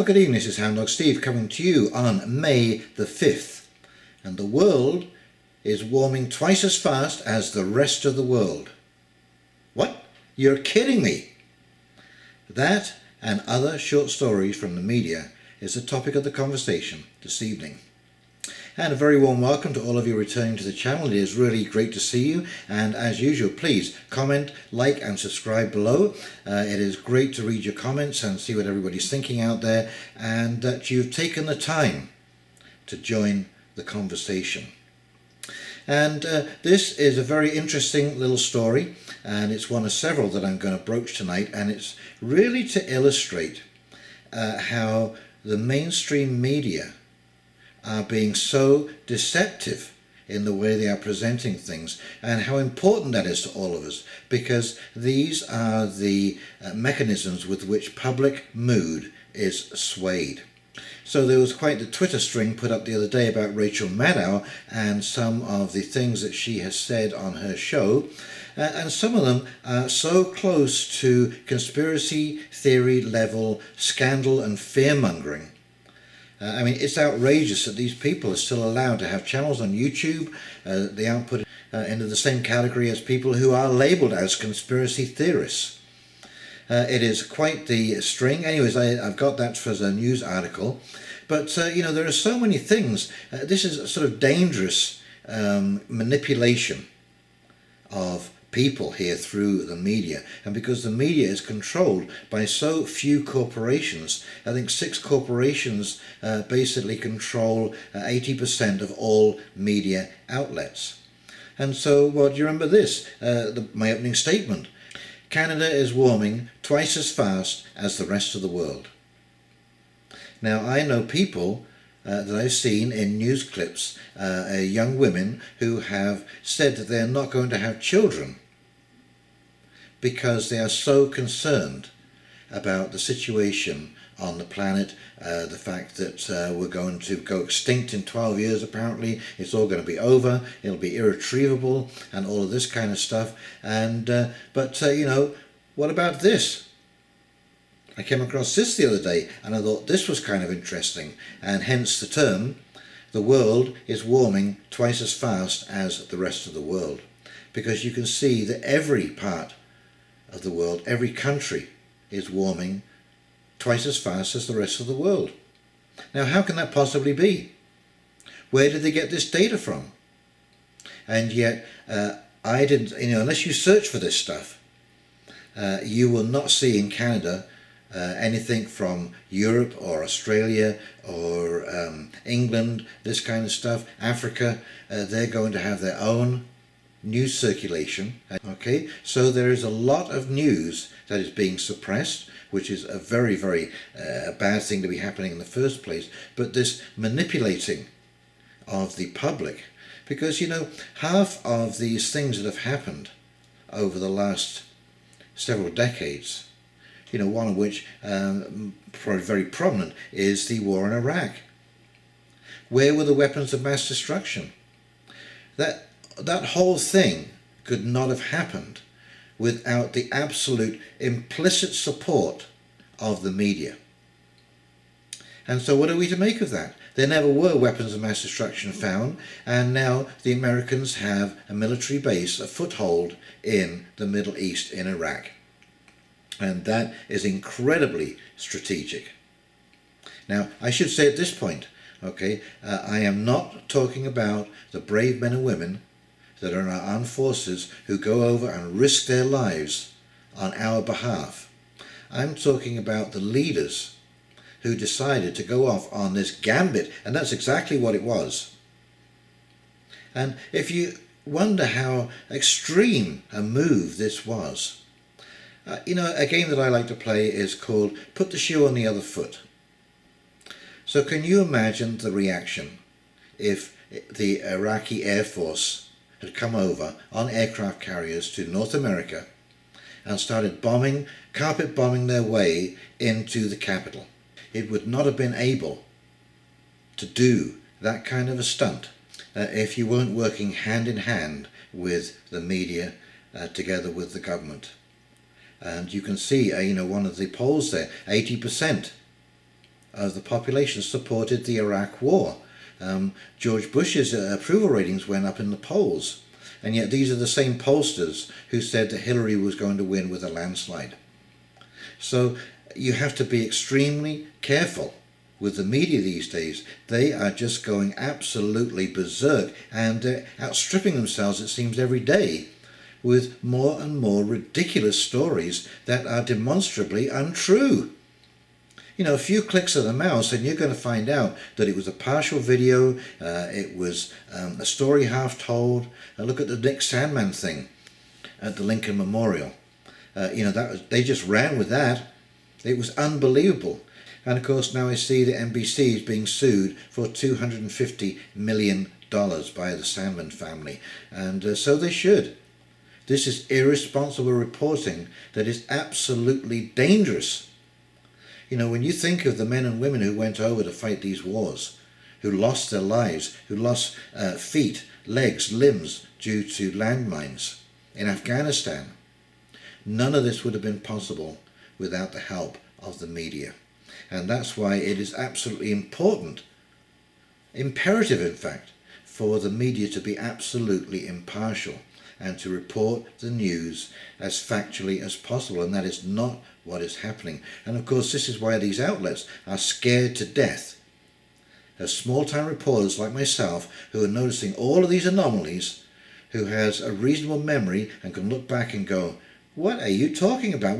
good evening, this is Hound Dog Steve coming to you on May the 5th. And the world is warming twice as fast as the rest of the world. What? You're kidding me! That and other short stories from the media is the topic of the conversation this evening. And a very warm welcome to all of you returning to the channel. It is really great to see you, and as usual, please comment, like and subscribe below. It is great to read your comments and see what everybody's thinking out there, and that you've taken the time to join the conversation. And this is a very interesting little story, and it's one of several that I'm going to broach tonight, and it's really to illustrate how the mainstream media are being so deceptive in the way they are presenting things, and how important that is to all of us, because these are the mechanisms with which public mood is swayed. So there was quite the Twitter string put up the other day about Rachel Maddow and some of the things that she has said on her show, and some of them are so close to conspiracy theory level scandal and fear-mongering. I mean, it's outrageous that these people are still allowed to have channels on YouTube. They aren't put into the same category as people who are labelled as conspiracy theorists. It is quite the string. Anyways, I've got that as a news article. But, you know, there are so many things. This is a sort of dangerous manipulation of people here through the media, and because the media is controlled by so few corporations, I think 6 corporations basically control 80% of all media outlets. And so, well, do you remember this, my opening statement? Canada is warming twice as fast as the rest of the world. Now, I know people that I've seen in news clips, young women who have said that they're not going to have children because they are so concerned about the situation on the planet, the fact that we're going to go extinct in 12 years apparently, it's all going to be over, it'll be irretrievable and all of this kind of stuff. And but you know, what about this? I came across this the other day and I thought this was kind of interesting, and hence the term, the world is warming twice as fast as the rest of the world. Because you can see that every part of the world, every country is warming twice as fast as the rest of the world. Now, how can that possibly be? Where did they get this data from? And yet, I didn't, you know, unless you search for this stuff, you will not see in Canada anything from Europe or Australia or England, this kind of stuff. Africa, they're going to have their own news circulation. Okay, so there is a lot of news that is being suppressed, which is a very, very bad thing to be happening in the first place. But this manipulating of the public, because, you know, half of these things that have happened over the last several decades, you know, one of which probably very prominent is the war in Iraq. Where were the weapons of mass destruction? That whole thing could not have happened without the absolute implicit support of the media. And so what are we to make of that? There never were weapons of mass destruction found, and now the Americans have a military base, a foothold in the Middle East, in Iraq. And that is incredibly strategic. Now, I should say at this point, okay, I am not talking about the brave men and women that are in our armed forces who go over and risk their lives on our behalf. I'm talking about the leaders who decided to go off on this gambit, and that's exactly what it was. And if you wonder how extreme a move this was, you know, a game that I like to play is called Put the Shoe on the Other Foot. So can you imagine the reaction if the Iraqi Air Force had come over on aircraft carriers to North America and started bombing, carpet bombing their way into the capital? It would not have been able to do that kind of a stunt if you weren't working hand in hand with the media together with the government. And you can see, you know, one of the polls there, 80% of the population supported the Iraq war. George Bush's approval ratings went up in the polls. And yet these are the same pollsters who said that Hillary was going to win with a landslide. So you have to be extremely careful with the media these days. They are just going absolutely berserk and outstripping themselves, it seems, every day with more and more ridiculous stories that are demonstrably untrue. You know, a few clicks of the mouse and you're going to find out that it was a partial video, it was a story half told. Look at the Nick Sandmann thing at the Lincoln Memorial. They just ran with that. It was unbelievable. And of course now I see that NBC is being sued for $250 million by the Sandmann family. And so they should. This is irresponsible reporting that is absolutely dangerous. You know, when you think of the men and women who went over to fight these wars, who lost their lives, who lost feet, legs, limbs due to landmines in Afghanistan, none of this would have been possible without the help of the media. And that's why it is absolutely important, imperative in fact, for the media to be absolutely impartial and to report the news as factually as possible, and that is not what is happening. And of course this is why these outlets are scared to death. As small-time reporters like myself who are noticing all of these anomalies, who has a reasonable memory and can look back and go, what are you talking about?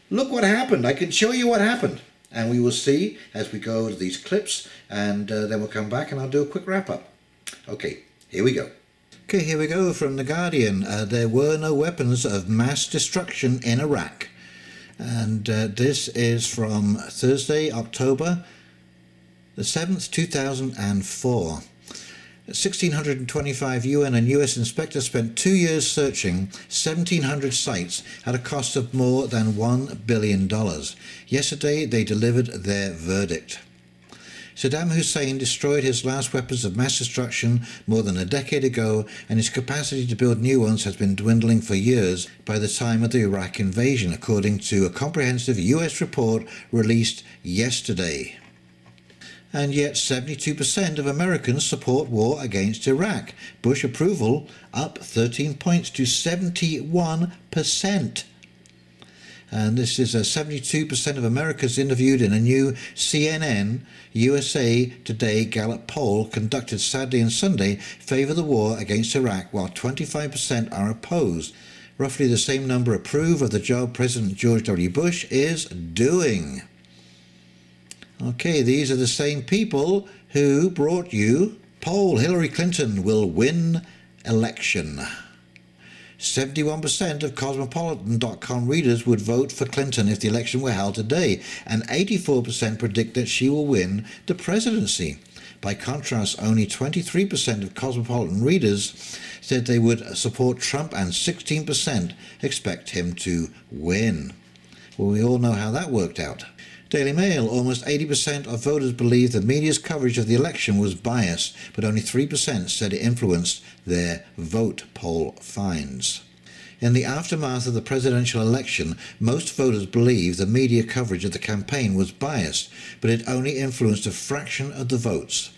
Look what happened. I can show you what happened. And we will see as we go to these clips, and then we'll come back and I'll do a quick wrap-up. Okay, here we go. Okay, here we go from The Guardian. There were no weapons of mass destruction in Iraq. And this is from Thursday, October the 7th, 2004. 1,625 UN and US inspectors spent 2 years searching 1,700 sites at a cost of more than $1 billion. Yesterday, they delivered their verdict. Saddam Hussein destroyed his last weapons of mass destruction more than a decade ago, and his capacity to build new ones has been dwindling for years by the time of the Iraq invasion, according to a comprehensive US report released yesterday. And yet 72% of Americans support war against Iraq. Bush approval up 13 points to 71%. And this is 72% of Americans interviewed in a new CNN USA Today Gallup poll conducted Saturday and Sunday favour the war against Iraq, while 25% are opposed. Roughly the same number approve of the job President George W. Bush is doing. Okay, these are the same people who brought you poll Hillary Clinton will win election. 71% of Cosmopolitan.com readers would vote for Clinton if the election were held today, and 84% predict that she will win the presidency. By contrast, only 23% of Cosmopolitan readers said they would support Trump, and 16% expect him to win. Well, we all know how that worked out. Daily Mail, almost 80% of voters believe the media's coverage of the election was biased, but only 3% said it influenced their vote poll finds. In the aftermath of the presidential election, most voters believe the media coverage of the campaign was biased, but it only influenced a fraction of the votes.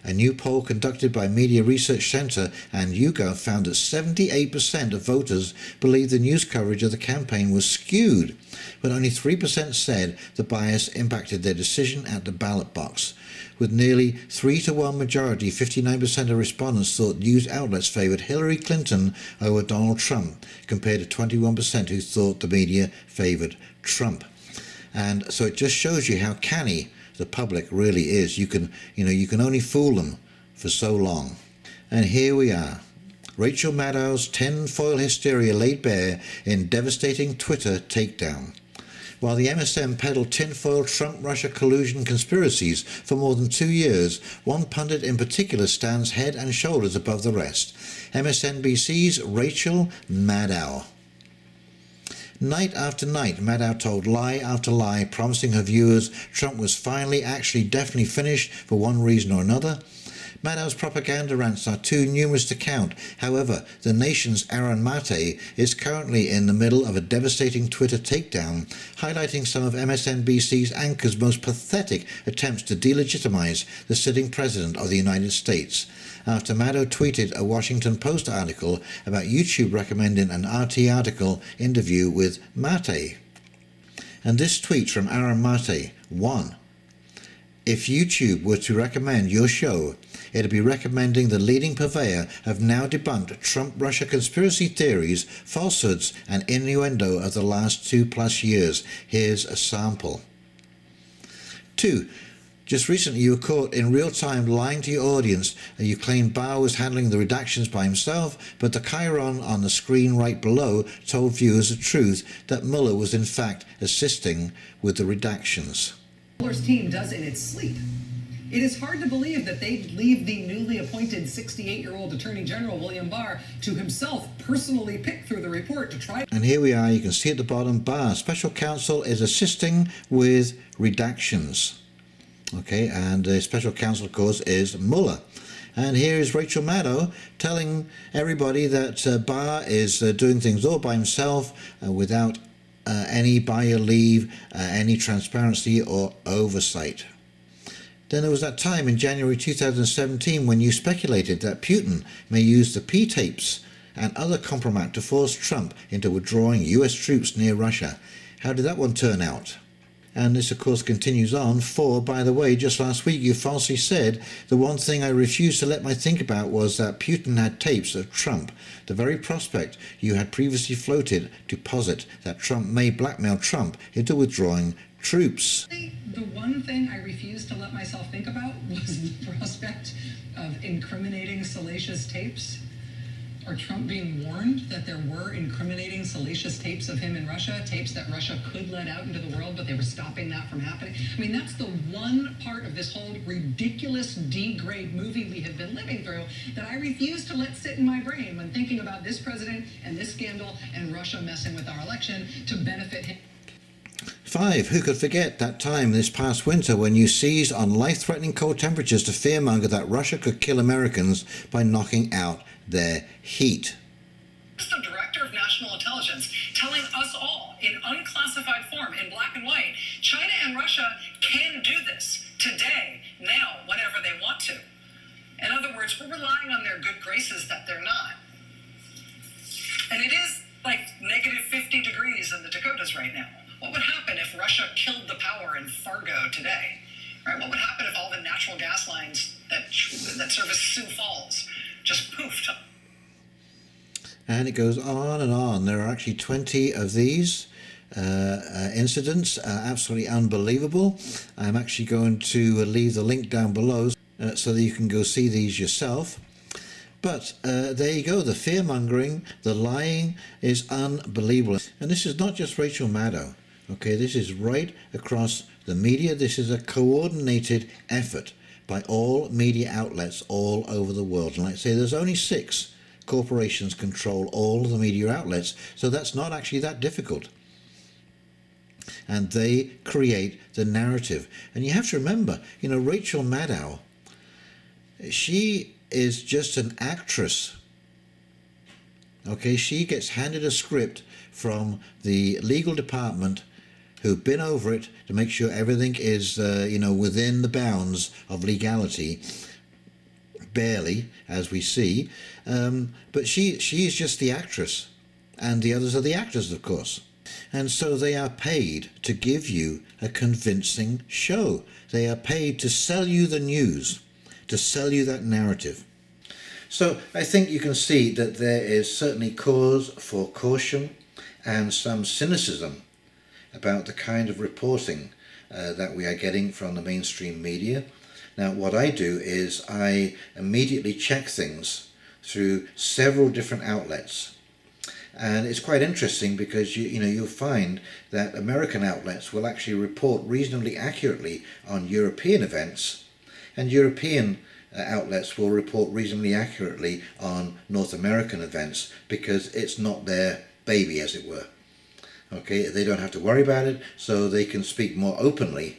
A new poll conducted by Media Research Center and YouGov found that 78% of voters believed the news coverage of the campaign was skewed, but only 3% said the bias impacted their decision at the ballot box. With nearly 3-to-1 majority, 59% of respondents thought news outlets favored Hillary Clinton over Donald Trump, compared to 21% who thought the media favored Trump. And so it just shows you how canny the public really is. You can only fool them for so long. And here we are. Rachel Maddow's tinfoil hysteria laid bare in devastating Twitter takedown. While the MSM peddled tinfoil Trump-Russia collusion conspiracies for more than 2 years, one pundit in particular stands head and shoulders above the rest. MSNBC's Rachel Maddow. Night after night, Maddow told lie after lie, promising her viewers Trump was finally, actually, definitely finished for one reason or another. Maddow's propaganda rants are too numerous to count. However, the nation's Aaron Mate is currently in the middle of a devastating Twitter takedown, highlighting some of MSNBC's anchor's most pathetic attempts to delegitimize the sitting president of the United States, after Maddow tweeted a Washington Post article about YouTube recommending an RT article interview with Mate. And this tweet from Aaron Mate: 1. If YouTube were to recommend your show, it'd be recommending the leading purveyor of now debunked Trump-Russia conspiracy theories, falsehoods and innuendo of the last 2+ years. Here's a sample. 2. Just recently you were caught in real time lying to your audience, and you claimed Barr was handling the redactions by himself, but the chyron on the screen right below told viewers the truth that Mueller was in fact assisting with the redactions. Mueller's team does in its sleep. It is hard to believe that they'd leave the newly appointed 68-year-old Attorney General William Barr to himself personally pick through the report to try. And here we are, you can see at the bottom, Barr, special counsel, is assisting with redactions. Okay, and the special counsel, of course, is Mueller. And here is Rachel Maddow telling everybody that Barr is doing things all by himself without any by your leave, any transparency or oversight. Then there was that time in January 2017 when you speculated that Putin may use the P-tapes and other compromat to force Trump into withdrawing US troops near Russia. How did that one turn out? And this of course continues on. 4, by the way, just last week you falsely said the one thing I refused to let my think about was that Putin had tapes of Trump, the very prospect you had previously floated to posit that Trump may blackmail Trump into withdrawing troops. The one thing I refused to let myself think about was the prospect of incriminating salacious tapes, or Trump being warned that there were incriminating salacious tapes of him in Russia, tapes that Russia could let out into the world, but they were stopping that from happening. I mean, that's the one part of this whole ridiculous D-grade movie we have been living through that I refuse to let sit in my brain when thinking about this president and this scandal and Russia messing with our election to benefit him. 5. Who could forget that time this past winter when you seized on life-threatening cold temperatures to fearmonger that Russia could kill Americans by knocking out their heat? The director of national intelligence telling us all in unclassified form, in black and white, China and Russia can do this today, now, whenever they want to. In other words, we're relying on their good graces that they're not. And it is like negative 50 degrees in the Dakotas right now. What would happen if Russia killed the power in Fargo today? Right? What would happen if all the natural gas lines that service Sioux Falls just poofed? And it goes on and on. There are actually 20 of these incidents, absolutely unbelievable. I'm actually going to leave the link down below so that you can go see these yourself. But there you go, the fear-mongering, the lying is unbelievable. And this is not just Rachel Maddow. Okay, this is right across the media. This is a coordinated effort by all media outlets all over the world. And like I say, there's only 6 corporations control all of the media outlets, so that's not actually that difficult. And they create the narrative. And you have to remember, you know, Rachel Maddow, she is just an actress. Okay, she gets handed a script from the legal department who've been over it to make sure everything is, you know, within the bounds of legality, barely, as we see. But she's just the actress, and the others are the actors, of course. And so they are paid to give you a convincing show. They are paid to sell you the news, to sell you that narrative. So I think you can see that there is certainly cause for caution and some cynicism about the kind of reporting that we are getting from the mainstream media. Now, what I do is I immediately check things through several different outlets. And it's quite interesting because you'll find that American outlets will actually report reasonably accurately on European events, and European outlets will report reasonably accurately on North American events because it's not their baby, as it were. Okay, they don't have to worry about it, so they can speak more openly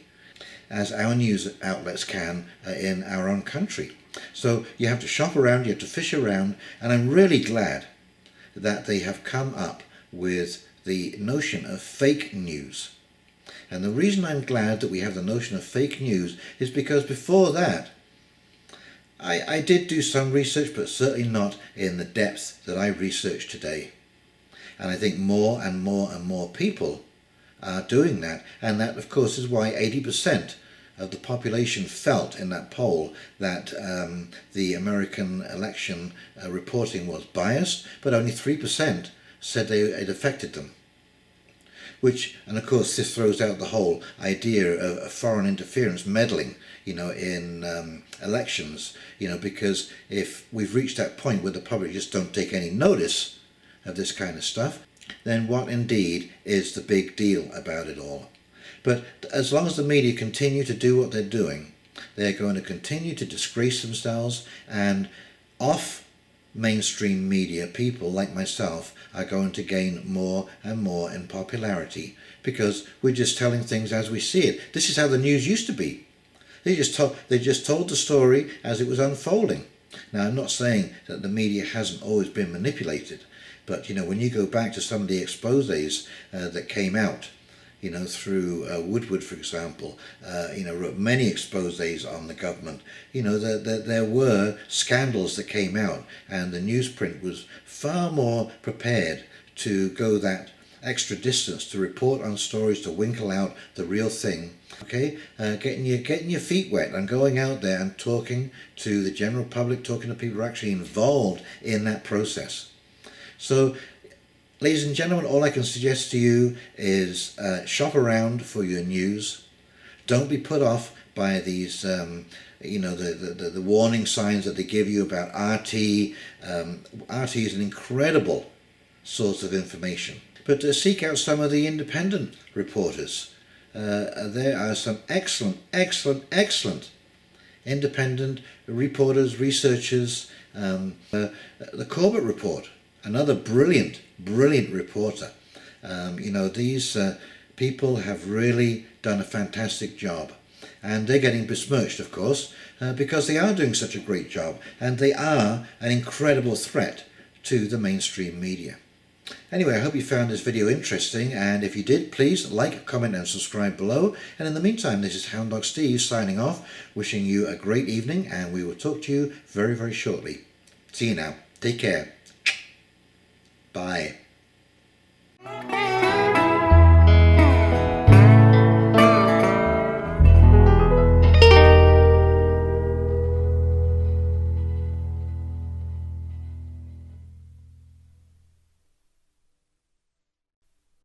as our news outlets can in our own country. So you have to shop around, you have to fish around, and I'm really glad that they have come up with the notion of fake news. And the reason I'm glad that we have the notion of fake news is because before that, I did do some research, but certainly not in the depth that I research today. And I think more and more and more people are doing that. And that, of course, is why 80% of the population felt in that poll that the American election reporting was biased, but only 3% said it affected them. Which, and of course, this throws out the whole idea of foreign interference, meddling, in elections, because if we've reached that point where the public just don't take any notice of this kind of stuff, then what indeed is the big deal about it all? But as long as the media continue to do what they're doing, they're going to continue to disgrace themselves, and off mainstream media people like myself are going to gain more and more in popularity because we're just telling things as we see it. This is how the news used to be. They just told the story as it was unfolding. Now, I'm not saying that the media hasn't always been manipulated, but when you go back to some of the exposés that came out, through Woodward, for example, wrote many exposés on the government. There were scandals that came out, and the newsprint was far more prepared to go that extra distance to report on stories, to winkle out the real thing. Okay, getting your feet wet and going out there and talking to the general public, talking to people who are actually involved in that process. So, ladies and gentlemen, all I can suggest to you is shop around for your news. Don't be put off by these, the warning signs that they give you about RT. RT is an incredible source of information. But seek out some of the independent reporters. There are some excellent independent reporters, researchers. The Corbett Report, another brilliant reporter. These people have really done a fantastic job, and they're getting besmirched, of course, because they are doing such a great job, and they are an incredible threat to the mainstream media. Anyway, I hope you found this video interesting, and if you did, please like, comment and subscribe below. And in the meantime, this is Hound Dog Steve signing off, wishing you a great evening, and we will talk to you very, very shortly. See you now. Take care. Bye.